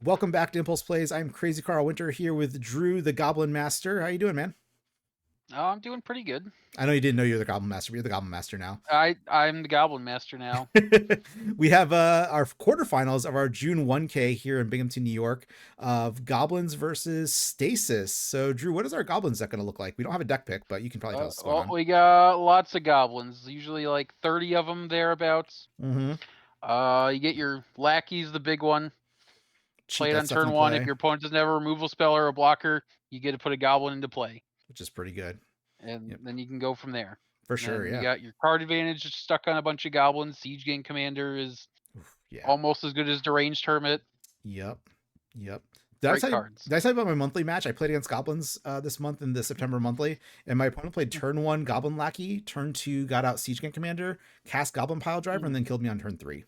Welcome back to Impulse Plays. I'm Crazy Carl Winter here with Drew, the Goblin Master. How you doing, man? Oh, I'm doing pretty good. I know you didn't know you're the Goblin Master, but you're the Goblin Master now. I'm the Goblin Master now. We have our quarterfinals of our June 1K here in Binghamton, New York, of Goblins versus Stasis. So, Drew, what is our Goblins deck going to look like? We don't have a deck pick, but you can probably tell us what's going Well, on. we got lots of goblins. Usually like 30 of them thereabouts. Mm-hmm. You get your lackeys, the big one. Cheat Play it that on stuff turn into one. If play, your opponent doesn't have a removal spell or a blocker, you get to put a goblin into play, which is pretty good. and Yep, then you can go from there. for And sure. then you Yeah. got your card advantage stuck on a bunch of goblins. Siege Gang Commander is Oof, yeah. almost as good as Deranged Hermit. Yep. Yep. Did I Great tell you? cards. Did I tell you about my monthly match? I played against Goblins this month in the September monthly, and my opponent played turn one Goblin Lackey, turn two got out Siege Gang Commander, cast Goblin Pile Driver, and then killed me on turn three.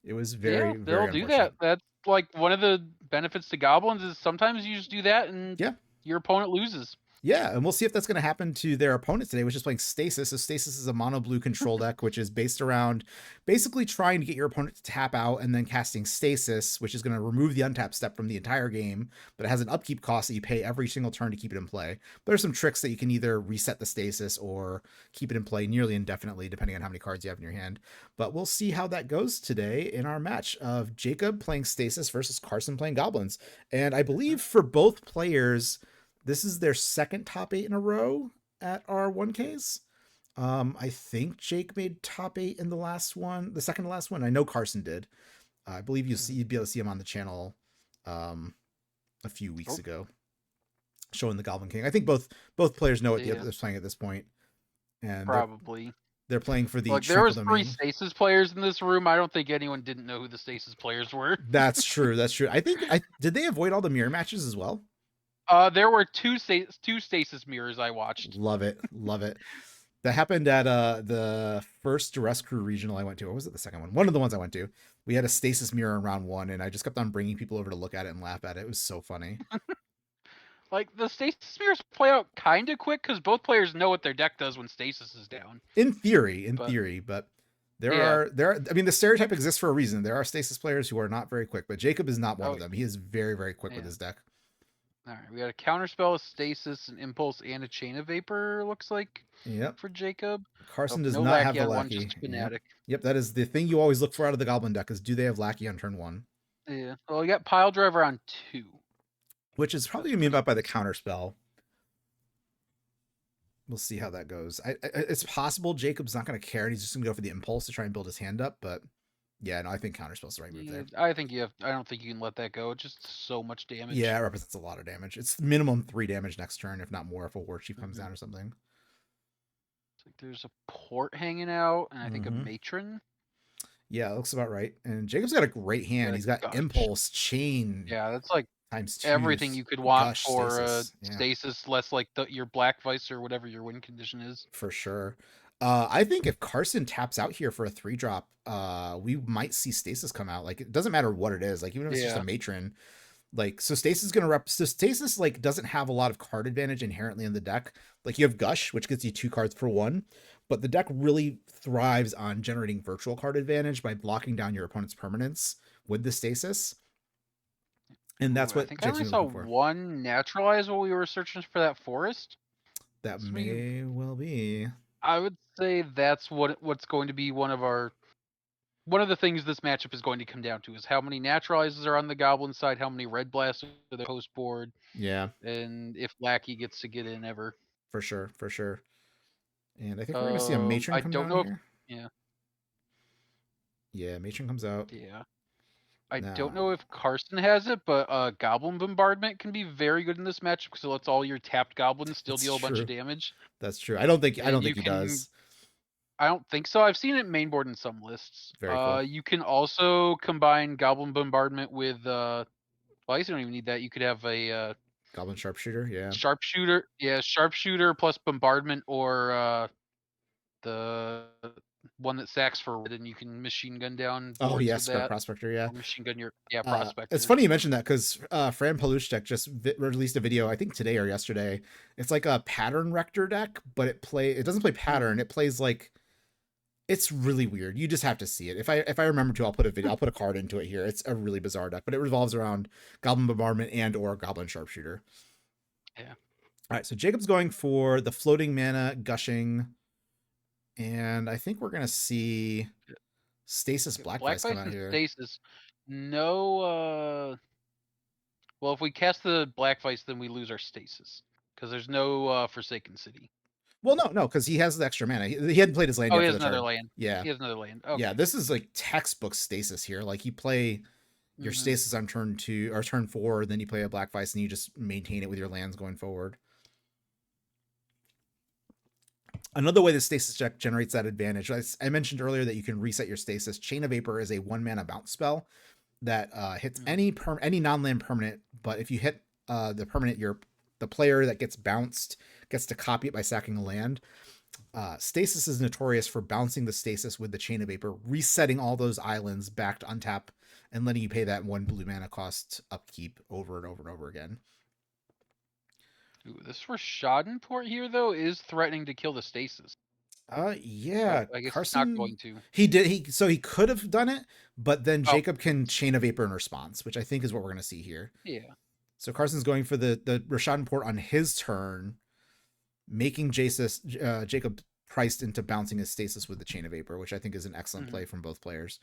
It was Yeah, very, they'll very do unfortunate. that. That's like one of the benefits to goblins is sometimes you just do that and Yeah. your opponent loses. Yeah, and we'll see if that's going to happen to their opponent today, which is playing Stasis. So Stasis is a mono blue control deck, which is based around basically trying to get your opponent to tap out and then casting Stasis, which is going to remove the untap step from the entire game, but it has an upkeep cost that you pay every single turn to keep it in play. But there's some tricks that you can either reset the Stasis or keep it in play nearly indefinitely, depending on how many cards you have in your hand. But we'll see how that goes today in our match of Jacob playing Stasis versus Carson playing Goblins. And I believe for both players, this is their second top 8 in a row at our 1Ks. I think Jake made top 8 in the last one, the second to last one. I know Carson did. I believe you'd be able to see him on the channel a few weeks ago, showing the Goblin King. I think both players know what the other is playing at this point, and Probably. they're playing for the Like there triple was 3 domain. stasis players in this room. I don't think anyone didn't know who the stasis players were. That's true. That's true. I think I did they avoid all the mirror matches as well. There were two stasis mirrors I watched. Love it. Love it. That happened at the first Duress Crew regional I went to. Or was it the second one? One of the ones I went to. We had a stasis mirror in round one, and I just kept on bringing people over to look at it and laugh at it. It was so funny. Like the stasis mirrors play out kind of quick because both players know what their deck does when stasis is down. In theory, But but there yeah. are I mean the stereotype exists for a reason. There are stasis players who are not very quick, but Jacob is not one Oh of them. He is very, very quick with yeah. his deck. All right, we got a counterspell, a stasis, an impulse, and a chain of vapor. Looks like Yep. for Jacob. Oh, Carson does no not have lackey the on one, lackey. just Yep. fanatic. Yep, that is the thing you always look for out of the Goblin deck is do they have lackey on turn one? Yeah. Well, we got pile driver on 2. Which is probably gonna be about by the counterspell. We'll see how that goes. It's possible Jacob's not going to care and he's just going to go for the impulse to try and build his hand up. But yeah, no, I think counterspell's the right move there. I think you have. I don't think you can let that go. It's just so much damage. Yeah, it represents a lot of damage. It's minimum 3 damage next turn, if not more, if a War Chief comes down or something. It's like there's a port hanging out, and I think a Mm-hmm. matron. Yeah, it looks about right. And Jacob's got a great hand. He's got Gush. impulse, chain, Yeah, that's like times 2, everything you could want gush, for stasis. Yeah, stasis, less like your black vice or whatever your win condition is. for sure. I think if Carson taps out here for a 3-drop, we might see stasis come out. Like it doesn't matter what it is. Like even if it's just a matron, like so stasis is going to so stasis like doesn't have a lot of card advantage inherently in the deck. Like you have gush, which gets you 2 cards for 1, but the deck really thrives on generating virtual card advantage by blocking down your opponent's permanents with the stasis, and that's what I think I Jake's only saw looking for. one naturalize while we were searching for that forest. That So may well be. I would say that's what's going to be one of the things this matchup is going to come down to is how many naturalizes are on the goblin side, how many red blasts are the post board, Yeah, and if lackey gets to get in ever. for sure, for sure. And I think we're gonna see a matron I come don't down know if here. yeah. Yeah, matron comes out. Yeah. I don't know Now, if Carson has it, but Goblin Bombardment can be very good in this match because it lets all your tapped goblins still that's deal a bunch of true. damage. That's true. I don't think And you he can does. I don't think so. I've seen it mainboard in some lists. Very cool. You can also combine Goblin Bombardment with well, I guess you don't even need that. You could have a Goblin sharpshooter. Yeah. sharpshooter. Yeah, sharpshooter plus bombardment or the one that sacks for red, and you can machine gun down Oh boards yeah, with Scrub that. Prospector. Yeah. Or machine gun your It's prospector. funny you mentioned that because Fran Palushtek just released a video, I think today or yesterday. It's like a pattern rector deck, but it doesn't play pattern. It plays like It's really weird. You just have to see it. If I remember to, I'll put a video. I'll put a card into it here. It's a really bizarre deck, but it revolves around Goblin Bombardment and or Goblin Sharpshooter. Yeah. All right, so Jacob's going for the floating mana gushing, and I think we're gonna see Stasis Black Blackvice come Vice out and here. Stasis. No. Well, if we cast the Black Vice, then we lose our Stasis because there's no Forsaken City. Well, no, because he has the extra mana. He hadn't played his land Oh, yet he for has the another turn. land. Yeah, He has another land. yeah. Okay. This is like textbook Stasis here. Like you play your Mhm. Stasis on turn 2 or turn 4, then you play a Black Vice and you just maintain it with your lands going forward. Another way the Stasis deck generates that advantage, I mentioned earlier that you can reset your Stasis. Chain of Vapor is a 1 mana bounce spell that hits any non-land permanent, but if you hit the permanent, the player that gets bounced gets to copy it by sacking a land. Stasis is notorious for bouncing the Stasis with the Chain of Vapor, resetting all those islands back to untap, and letting you pay that 1 blue mana cost upkeep over and over and over again. Ooh, this Schadenport here though is threatening to kill the Stasis. Yeah, I guess it's not Carson. going to. He did. He could have done it, but then Oh, Jacob can Chain of Vapor in response, which I think is what we're gonna see here. yeah. So Carson's going for the Rashad port on his turn, making Jacob priced into bouncing his Stasis with the Chain of Vapor, which I think is an excellent play from both players.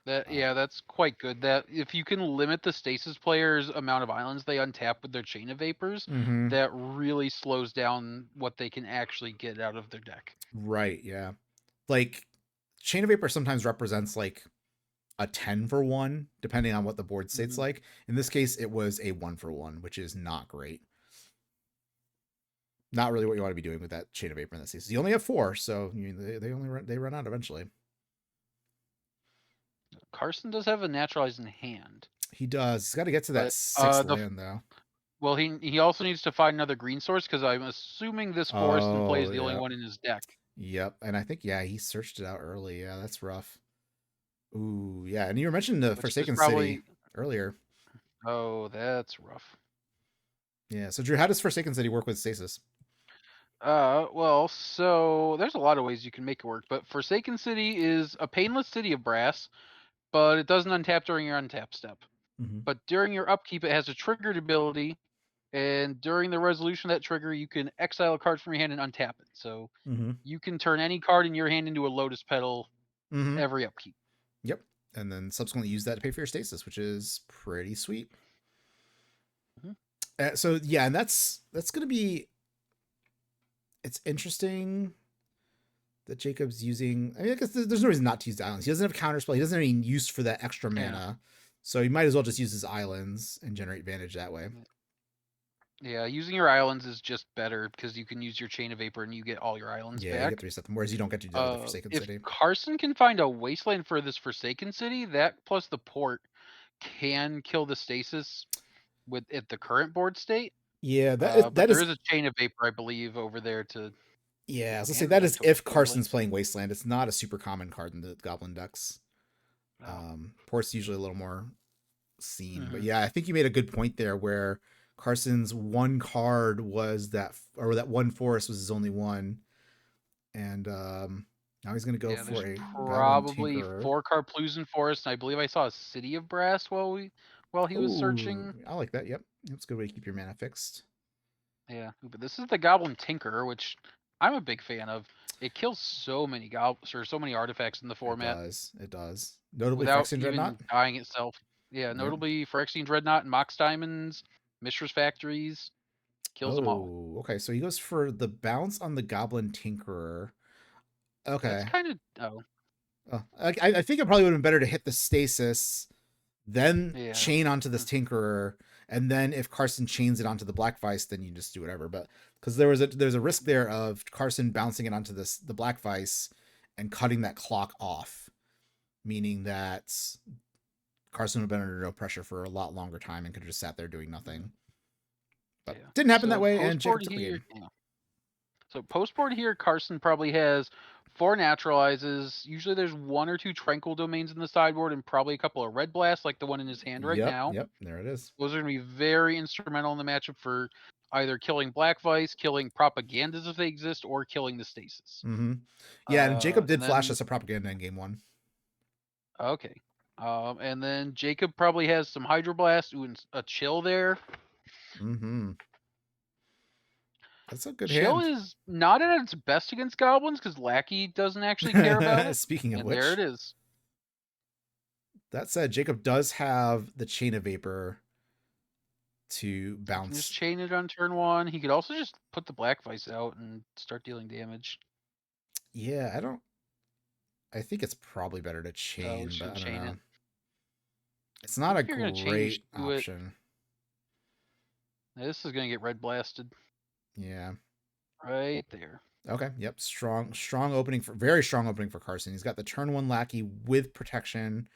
That's quite good. That if you can limit the Stasis players' amount of islands they untap with their Chain of Vapors, Mm-hmm. that really slows down what they can actually get out of their deck. Right. Yeah. Like Chain of Vapor sometimes represents like a 10 for 1, depending on what the board state's like. In this case, it was a 1 for 1, which is not great. Not really what you want to be doing with that Chain of Vapor in that season. You only have 4, so they run out eventually. Carson does have a naturalized in hand. He does. He's got to get to that But 6th land though. well, he also needs to find another green source because I'm assuming this forest in play is the only one in his deck. Yep. And I think he searched it out early. Yeah, that's rough. Ooh, yeah. And you were mentioning the Forsaken City earlier. Oh, that's rough. Yeah. So Drew, how does Forsaken City work with Stasis? Well, so there's a lot of ways you can make it work, but Forsaken City is a painless city of brass, but it doesn't untap during your untap step. Mm-hmm. But during your upkeep, it has a triggered ability, and during the resolution of that trigger, you can exile a card from your hand and untap it. So you can turn any card in your hand into a lotus petal every upkeep. Yep. And then subsequently use that to pay for your Stasis, which is pretty sweet. So yeah, and that's gonna be. It's interesting that Jacob's using. I mean, I guess there's no reason not to use the islands. He doesn't have counterspell. He doesn't have any use for that extra mana, so he might as well just use his islands and generate advantage that way. Yeah, using your islands is just better because you can use your Chain of Vapor and you get all your islands back. Yeah, you get to reset them, whereas you don't get to do that with the Forsaken City. If Carson can find a wasteland for this Forsaken City, that plus the port can kill the Stasis at the current board state. Yeah, but there is a Chain of Vapor, I believe, over there to. Yeah, I was gonna say that is if Carson's playing Wasteland. It's not a super common card in the Goblin decks. No. Port's usually a little more seen, but yeah, I think you made a good point there where Carson's one card was that one forest was his only one, and now he's gonna go for a probably 4 Karplusan Forest. And I believe I saw a City of Brass while he was searching. I like that. Yep, that's a good way to keep your mana fixed. Yeah, but this is the Goblin Tinkerer, which I'm a big fan of. It kills so many so many artifacts in the format. It does. Notably without Phyrexian even Dreadnought dying itself. Yeah, notably Phyrexian Dreadnought and Mox Diamonds, Mishra's Factories, kills them all. Oh, okay. So he goes for the bounce on the Goblin Tinkerer. Okay. That's kind of I think it probably would have been better to hit the Stasis, then chain onto this Tinkerer, and then if Carson chains it onto the Black Vice, then you just do whatever. But because there's a risk there of Carson bouncing it onto the Black Vice and cutting that clock off, meaning that Carson would have been under no pressure for a lot longer time and could have just sat there doing nothing. But didn't happen that way, and Jacob took the game. So post board here, Carson probably has 4 naturalizes. Usually there's 1 or 2 tranquil domains in the sideboard and probably a couple of red blasts like the one in his hand right now. Yep, there it is. Those are going to be very instrumental in the matchup for either killing Black Vice, killing propagandas if they exist, or killing the Stasis. Yeah, and Jacob did and flash then, us a propaganda in game 1. Okay. And then Jacob probably has some Hydroblast, and a Chill there. That's a good Chill hand. is not at its best against Goblins because Lackey doesn't actually care about it. Speaking of and which, there it is. That said, Jacob does have the Chain of Vapor to bounce. He can just chain it on turn 1. He could also just put the Black Vice out and start dealing damage. Yeah, I think it's probably better to chain, but I don't know. It. It's not a great option. This is going to get red blasted. Yeah. Right there. Okay. Yep. Very strong opening for Carson. He's got the turn 1 Lackey with protection,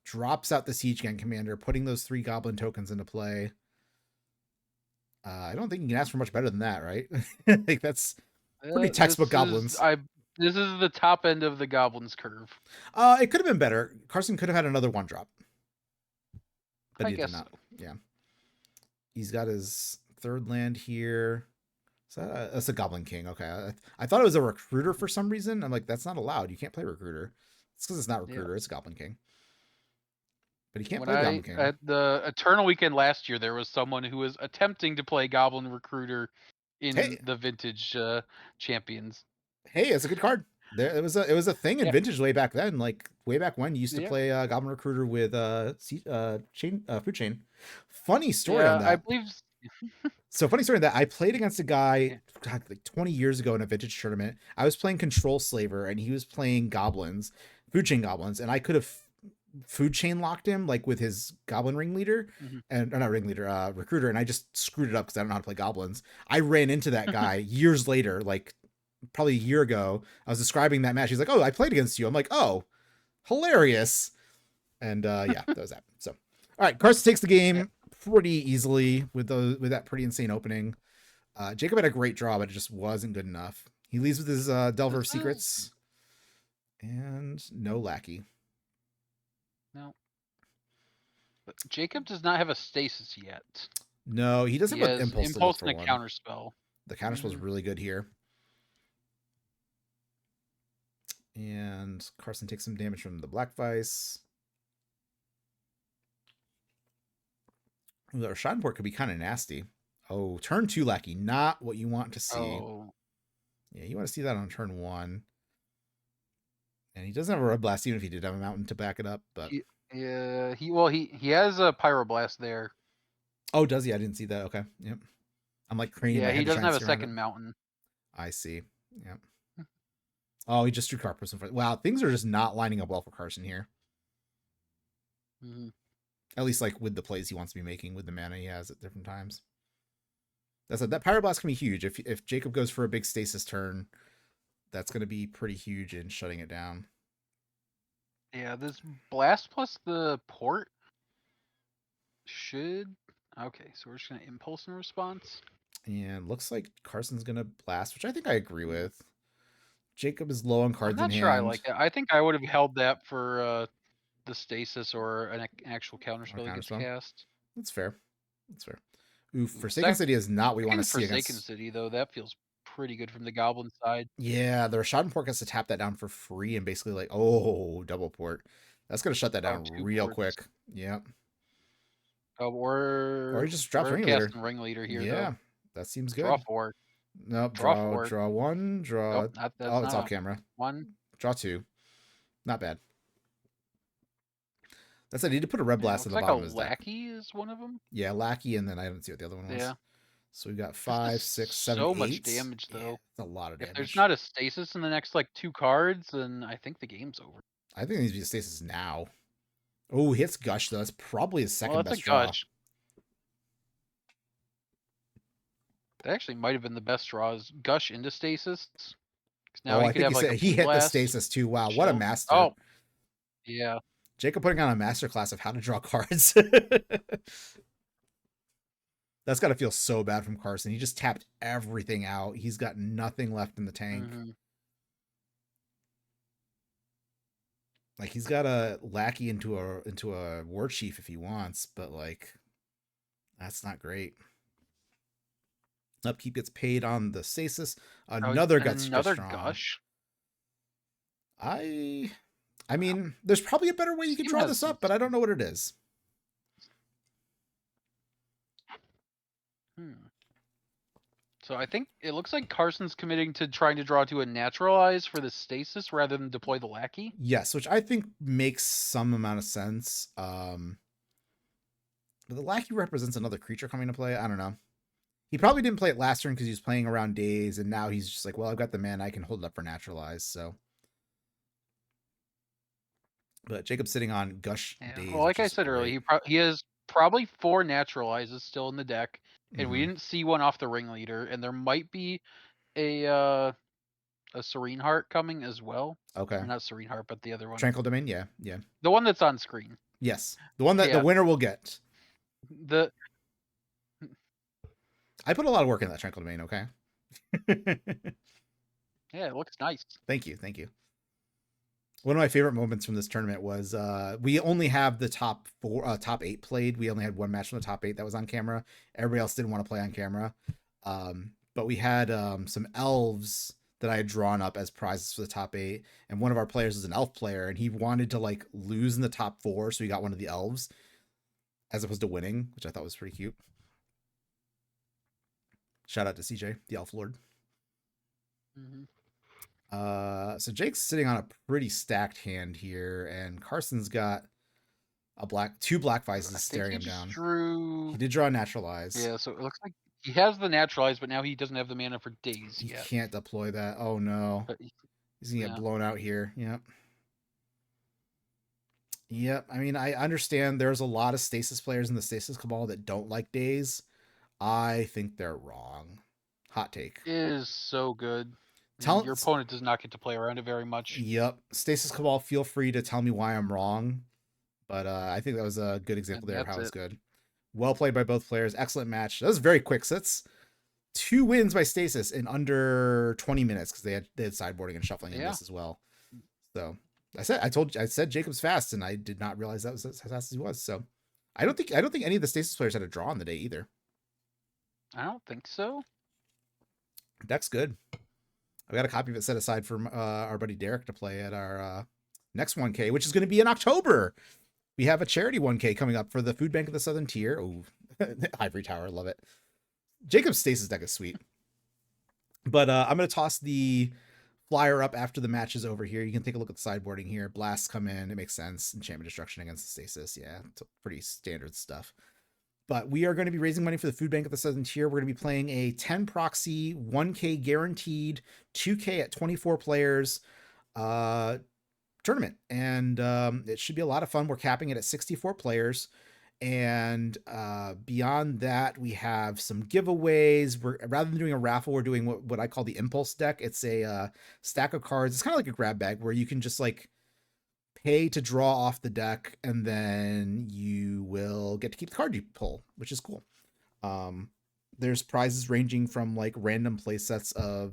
drops out the Siege Gang Commander, putting those 3 Goblin tokens into play. I don't think you can ask for much better than that, right? Like that's pretty textbook Goblins. This is the top end of the Goblins curve. It could have been better. Carson could have had another 1-drop. But he did not. So. Yeah. He's got his 3rd land here. That's a Goblin King. Okay. I thought it was a Recruiter for some reason. I'm like, that's not allowed. You can't play Recruiter. It's because it's not Recruiter. Yeah. It's Goblin King. But he can't play Goblin King. At the Eternal Weekend last year, there was someone who was attempting to play Goblin Recruiter in the Vintage Champions. Hey, it's a good card. It was a thing in Vintage way back then. Like way back when you used to play Goblin Recruiter with Food Chain. Funny story on that. I believe. So funny story on that. I played against a guy like 20 years ago in a Vintage tournament. I was playing Control Slaver and he was playing Goblins, Food Chain Goblins, and I could have Food Chain locked him like with his Goblin Ringleader and not Ringleader, Recruiter, and I just screwed it up because I don't know how to play Goblins. I ran into that guy years later, like probably a year ago. I was describing that match. He's like, "Oh, I played against you." I'm like, "Oh, hilarious!" And yeah, that was that. So, all right, Carson takes the game pretty easily with that pretty insane opening. Jacob had a great draw, but it just wasn't good enough. He leaves with his Delver of Secrets and no Lackey. No. But Jacob does not have a Stasis yet. No, he doesn't have Impulse and a Counterspell. The Counterspell is really good here. And Carson takes some damage from the Black Vice. The Schadenport could be kind of nasty. Oh, turn 2 Lackey. Not what you want to see. Oh. Yeah, you want to see that on turn 1. And he doesn't have a Red Blast, even if he did have a Mountain to back it up. But he has a Pyroblast there. Oh, does he? I didn't see that. Okay. Yep. I'm like craning my head. Yeah, he doesn't have a second Mountain. I see. Yep. Oh, he just drew Carpus in front. Wow, things are just not lining up well for Carson here. At least like with the plays he wants to be making with the mana he has at different times. That Pyroblast can be huge. If Jacob goes for a big Stasis turn, that's going to be pretty huge in shutting it down. Yeah, this Blast plus the Port should... Okay, so we're just going to Impulse in response. And looks like Carson's going to Blast, which I think I agree with. Jacob is low on cards in hand. I'm not sure I like that. I think I would have held that for the Stasis or an actual Counterspell that gets cast. That's fair. That's fair. Ooh, Forsaken City is not what we want to see against... Forsaken City, though, that feels pretty good from the Goblin side. Yeah, the Schadenport gets to tap that down for free and basically like, oh, double port. That's going to shut that down real quick. Yep. Oh, or he just drops Ringleader. Ringleader here. Yeah, that seems good. Draw 4. Nope. Draw 1. Draw. Nope, it's off camera. 1. Draw 2. Not bad. That's it. I need to put a Red Blast in the bottom of his deck. Lackey is one of them. Yeah, Lackey, and then I don't see what the other one was. Yeah. So we got 5, 6, 7, so 8. Much damage though. It's a lot of damage. If there's not a Stasis in the next like 2 cards, then I think the game's over. I think it needs to be a Stasis now. Oh, he hits Gush though. That's probably his second best draw. Gush. That actually might have been the best draw. Is Gush into Stasis? Now he hit the Stasis too. Wow, what a master! Oh, yeah. Jacob putting on a masterclass of how to draw cards. That's got to feel so bad from Carson. He just tapped everything out. He's got nothing left in the tank. Like he's got a Lackey into a War Chief if he wants, but like that's not great. Upkeep gets paid on the Stasis. Oh, Another Guts to another Strong. Gush. I mean, there's probably a better way you could Team draw has this some. up, but I don't know what it is. So I think it looks like Carson's committing to trying to draw to a Naturalize for the Stasis rather than deploy the Lackey. Yes, which I think makes some amount of sense. But the Lackey represents another creature coming to play. I don't know. He probably didn't play it last turn because he was playing around Days, and now he's just like, well, I've got the mana, I can hold it up for Naturalize. So, but Jacob's sitting on Gush Days. Well, like I said earlier, he has probably 4 Naturalizes still in the deck, and we didn't see one off the Ringleader, and there might be a Serene Heart coming as well. Okay. Or not Serene Heart, but the other one. Tranquil Domain, yeah. The one that's on screen. Yes, the one that the winner will get. I put a lot of work in that Tranquil Domain, okay? Yeah, it looks nice. Thank you. One of my favorite moments from this tournament was we only have the top 8 played. We only had one match from the top 8 that was on camera. Everybody else didn't want to play on camera. But we had some elves that I had drawn up as prizes for the top 8, and one of our players was an elf player, and he wanted to like lose in the top 4, so he got one of the elves as opposed to winning, which I thought was pretty cute. Shout out to CJ, the elf lord. So Jake's sitting on a pretty stacked hand here, and Carson's got two black vices staring him down. He did draw a Naturalize. Yeah, so it looks like he has the Naturalize, but now he doesn't have the mana for Days yet. He can't deploy that. Oh no. He's gonna get blown out here. Yep. I mean, I understand there's a lot of Stasis players in the Stasis Cabal that don't like Days. I think they're wrong. Hot take. It is so good. Your opponent does not get to play around it very much. Yep. Stasis Cabal, feel free to tell me why I'm wrong. But I think that was a good example there of how it's good. Well played by both players. Excellent match. That was very quick. So that's 2 wins by Stasis in under 20 minutes because they had sideboarding and shuffling in this as well. So I said Jacob's fast, and I did not realize that was as fast as he was. So I don't think any of the Stasis players had a draw on the day either. I don't think so. Deck's good. I've got a copy of it set aside for our buddy Derek to play at our next 1K, which is going to be in October. We have a charity 1K coming up for the Food Bank of the Southern Tier. Oh, Ivory Tower, love it. Jacob's Stasis deck is sweet. But I'm going to toss the flyer up after the match is over here. You can take a look at the sideboarding here. Blasts come in. It makes sense. Enchantment Destruction against the Stasis. Yeah, it's pretty standard stuff. But we are going to be raising money for the Food Bank of the Southern Tier. We're going to be playing a 10 proxy, 1K guaranteed, 2K at 24 players tournament. And it should be a lot of fun. We're capping it at 64 players. And beyond that, we have some giveaways. Rather than doing a raffle, we're doing what I call the Impulse deck. It's a stack of cards. It's kind of like a grab bag where you can just like pay to draw off the deck, and then you will get to keep the card you pull, which is cool. There's prizes ranging from like random play sets of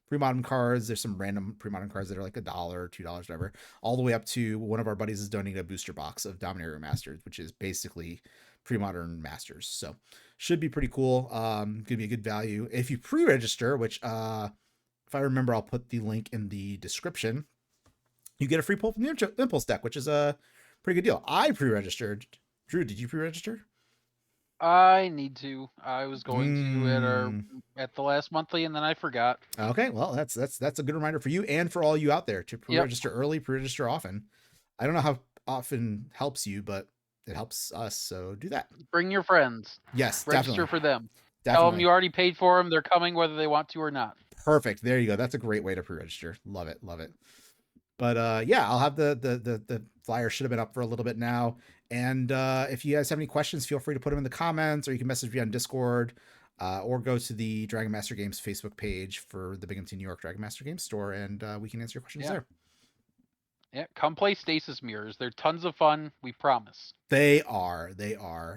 pre-modern cards. There's some random pre-modern cards that are like $1, $2, whatever, all the way up to one of our buddies is donating a booster box of Dominaria Masters, which is basically pre-modern Masters. So should be pretty cool. Gonna be a good value if you pre-register, which if I remember, I'll put the link in the description. You get a free pull from the Impulse deck, which is a pretty good deal. I pre-registered. Drew, did you pre-register? I need to. I was going to at the last monthly, and then I forgot. Okay, well, that's a good reminder for you and for all you out there to pre-register early, pre-register often. I don't know how often helps you, but it helps us, so do that. Bring your friends. Yes, register for them. Definitely. Tell them you already paid for them. They're coming whether they want to or not. Perfect. There you go. That's a great way to pre-register. Love it. But yeah, I'll have the flyer should have been up for a little bit now. And if you guys have any questions, feel free to put them in the comments, or you can message me on Discord, or go to the Dragon Master Games Facebook page for the Binghamton, New York Dragon Master Games store, and we can answer your questions there. Yeah, come play Stasis Mirrors. They're tons of fun. We promise. They are.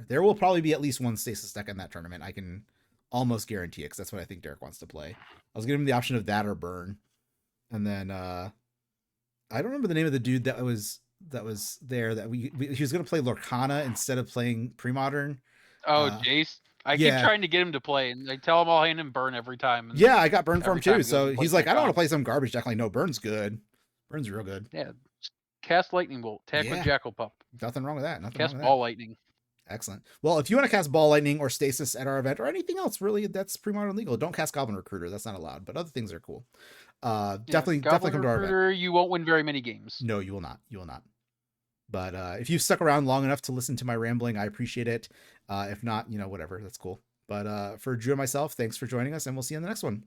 There will probably be at least one Stasis deck in that tournament. I can almost guarantee it, because that's what I think Derek wants to play. I was giving him the option of that or Burn. And then I don't remember the name of the dude that was there that he was going to play Lorcana instead of playing Premodern. Oh, Jace. I keep trying to get him to play, and I tell him I'll hand him burn every time. And yeah, I got burn for him too. he So he's like, I don't want to play play some garbage deck. Like, no, burn's good. Burn's real good. Yeah, cast lightning bolt. Attack with Jackal Pup. Nothing wrong with that. Nothing cast wrong with ball that. lightning. Excellent. Well, if you want to cast ball lightning or stasis at our event or anything else, really, that's pre-modern legal. Don't cast Goblin Recruiter. That's not allowed. But other things are cool. Definitely come to our event. You won't win very many games. No, you will not. You will not. But if you stuck around long enough to listen to my rambling, I appreciate it. If not, whatever. That's cool. But for Drew and myself, thanks for joining us, and we'll see you in the next one.